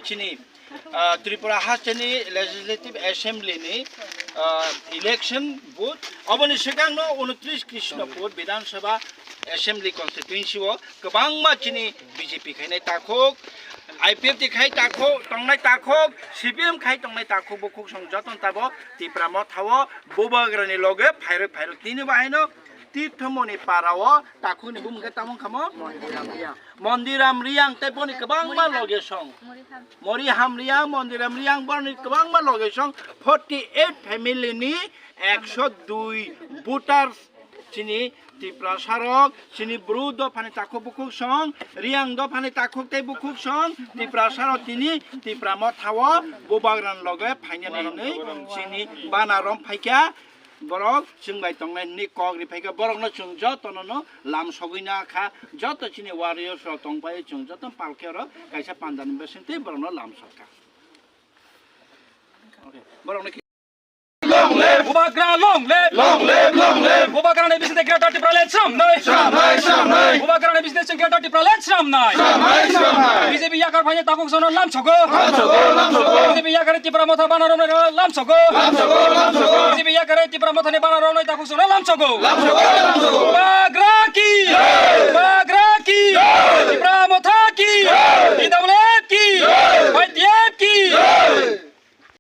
chini Tripura Hachani Legislative Assembly ni election vote aboni sekangno 29 Krishnapur Vidhan Sabha Assembly constituency o kabangma chini BJP khainai takhok IPF ti khai takhok tongnai takhok CPM khai tongnai takhok bokuk songjaton tabo Tripura mo thawo bobagrani loge phairo tini bahaino তীর্থমণি পারাও তাকুনি বুমকে Tamang খামো মন্দিরাম রিয়াং তেপনি কবাংমা লগে song মরিহাম Reang মন্দিরাম Reang বনি কবাংমা লগে song 48 ফ্যামিলিনি 102 voter চিনি ত্রিপুরা সারক চিনি ব্রুদ funny তাকো বুকুক song Reang দ funny তাকুক তে বুকুক song Tripura সারক তিনি ত্রিপুরা ম থাও bobagram লগে ফাইনালি চিনি বানারম ফাইকা borok singbai tongnai ni kok ri phaika borok no chungjo tonono lam sogina kha joto chini warriors ro tongpai chungjo ton palke ro kaisa pandan besinte borok no lam sokka okay borok no long live Bobagram long live Bobagram ne bisne greater Tripura let sham nai Bobagram ne bisne greater Tripura let sham nai BJP yakar phai takuk sono lam chogo BJP yakar Tripura motha banarom lam chogo BJP yakar Tripura motha ne banarom takuk sono lam chogo